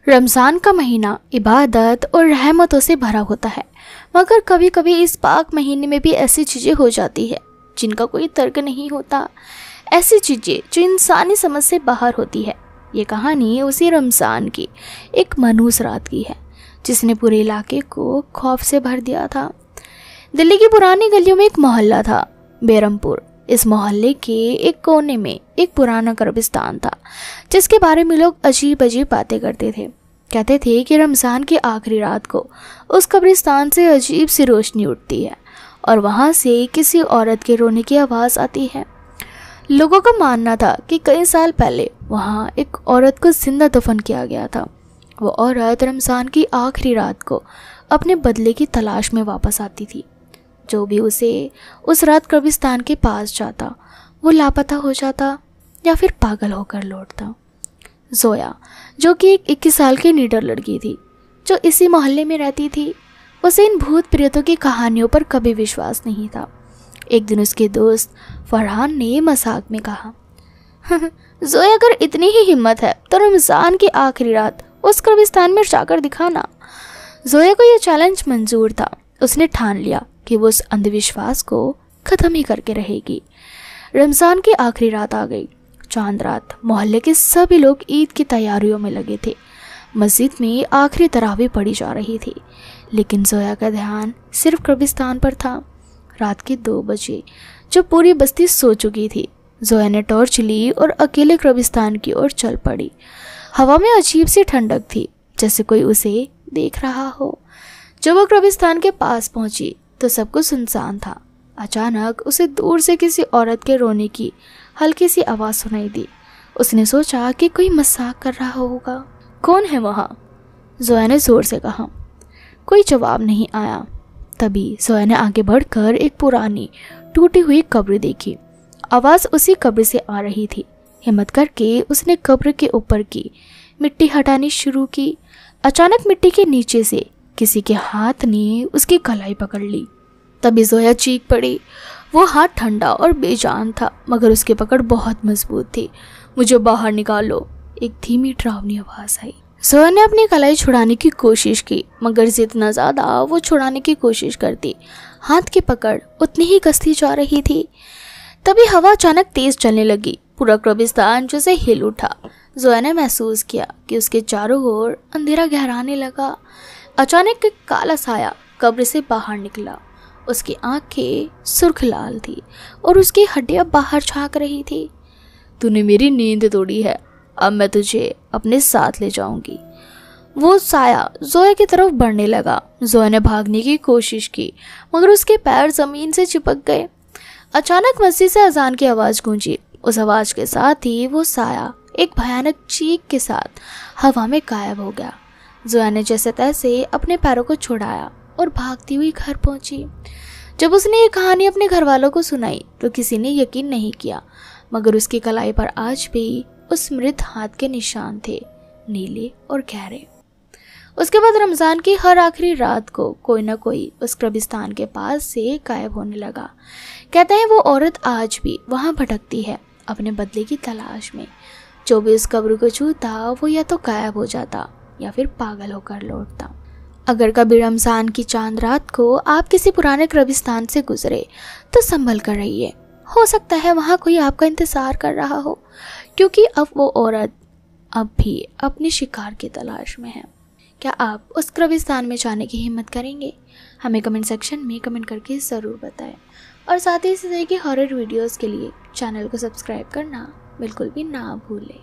रमज़ान का महीना इबादत और रहमतों से भरा होता है, मगर कभी कभी इस पाक महीने में भी ऐसी चीज़ें हो जाती है जिनका कोई तर्क नहीं होता। ऐसी चीज़ें जो इंसानी समझ से बाहर होती है। ये कहानी उसी रमज़ान की एक मनहूस रात की है जिसने पूरे इलाके को खौफ से भर दिया था। दिल्ली की पुरानी गलियों में एक मोहल्ला था, बेरमपुर। इस मोहल्ले के एक कोने में एक पुराना कब्रिस्तान था जिसके बारे में लोग अजीब अजीब बातें करते थे। कहते थे कि रमज़ान की आखिरी रात को उस कब्रिस्तान से अजीब सी रोशनी उठती है और वहाँ से किसी औरत के रोने की आवाज़ आती है। लोगों का मानना था कि कई साल पहले वहाँ एक औरत को जिंदा दफन किया गया था। वो औरत रमज़ान की आखिरी रात को अपने बदले की तलाश में वापस आती थी। जो भी उसे उस रात कब्रिस्तान के पास जाता वो लापता हो जाता या फिर पागल होकर लौटता। जोया, जो कि एक 21 साल की निडर लड़की थी जो इसी मोहल्ले में रहती थी, उसे इन भूत प्रेतों की कहानियों पर कभी विश्वास नहीं था। एक दिन उसके दोस्त फरहान ने मजाक में कहा, जोया, अगर इतनी ही हिम्मत है तो रमज़ान की आखिरी रात उस कब्रिस्तान में जाकर दिखाना। जोया को यह चैलेंज मंजूर था। उसने ठान लिया कि वो उस अंधविश्वास को ख़त्म ही करके रहेगी। रमज़ान की आखिरी रात आ गई, चांद रात। मोहल्ले के सभी लोग ईद की तैयारियों में लगे थे। मस्जिद में आखिरी तरावी पढ़ी जा रही थी, लेकिन जोया का ध्यान सिर्फ कब्रिस्तान पर था। रात के 2 बजे जब पूरी बस्ती सो चुकी थी, जोया ने टॉर्च ली और अकेले कब्रिस्तान की ओर चल पड़ी। हवा में अजीब सी ठंडक थी, जैसे कोई उसे देख रहा हो। जब वो कब्रिस्तान के पास पहुंची तो सब कुछ सुनसान था। अचानक उसे दूर से किसी औरत के रोने की हल्की सी आवाज़ सुनाई दी। उसने सोचा कि कोई मजाक कर रहा होगा। कौन है वहाँ? जोया ने ज़ोर से कहा। कोई जवाब नहीं आया। तभी जोया ने आगे बढ़कर एक पुरानी टूटी हुई कब्र देखी। आवाज़ उसी कब्र से आ रही थी। हिम्मत करके उसने कब्र के ऊपर की मिट्टी हटानी शुरू की। अचानक मिट्टी के नीचे से किसी के हाथ ने उसकी कलाई पकड़ ली। तभी जोया चीख पड़ी। वो हाथ ठंडा और बेजान था, मगर उसकी पकड़ बहुत मजबूत थी। मुझे बाहर निकालो, एक धीमी डरावनी आवाज़ आई। जोया ने अपनी कलाई छुड़ाने की कोशिश की, मगर जितना ज़्यादा वो छुड़ाने की कोशिश करती, हाथ की पकड़ उतनी ही कसती जा रही थी। तभी हवा अचानक तेज चलने लगी। पूरा कब्रिस्तान जैसे हिल उठा। जोया ने महसूस किया कि उसके चारों ओर अंधेरा गहराने लगा। अचानक एक काला साया कब्र से बाहर निकला। उसकी आंखें सुर्ख लाल थी और उसकी हड्डियां बाहर झांक रही थी। तूने मेरी नींद तोड़ी है, अब मैं तुझे अपने साथ ले जाऊंगी। वो साया जोया की तरफ बढ़ने लगा। जोया ने भागने की कोशिश की, मगर उसके पैर जमीन से चिपक गए। अचानक मस्जिद से अजान की आवाज़ गूंजी। उस आवाज़ के साथ ही वो साया एक भयानक चीख के साथ हवा में गायब हो गया। जोया ने जैसे तैसे अपने पैरों को छुड़ाया और भागती हुई घर पहुंची। जब उसने ये कहानी अपने घर वालों को सुनाई तो किसी ने यकीन नहीं किया, मगर उसकी कलाई पर आज भी उस मृत हाथ के निशान थे, नीले और गहरे। उसके बाद रमज़ान की हर आखिरी रात को कोई ना कोई उस कब्रिस्तान के पास से गायब होने लगा। कहते हैं वो औरत आज भी वहाँ भटकती है अपने बदले की तलाश में। जो भी उस कब्र को छूता वो या तो गायब हो जाता या फिर पागल होकर लौटता। अगर कभी रमज़ान की चांद रात को आप किसी पुराने कब्रिस्तान से गुजरे तो संभल कर रहिए। हो सकता है वहाँ कोई आपका इंतज़ार कर रहा हो, क्योंकि अब वो औरत अब भी अपने शिकार की तलाश में है। क्या आप उस कब्रिस्तान में जाने की हिम्मत करेंगे? हमें कमेंट सेक्शन में कमेंट करके ज़रूर बताएं। और साथ ही इस तरह की हॉरर वीडियोज़ के लिए चैनल को सब्सक्राइब करना बिल्कुल भी ना भूलें।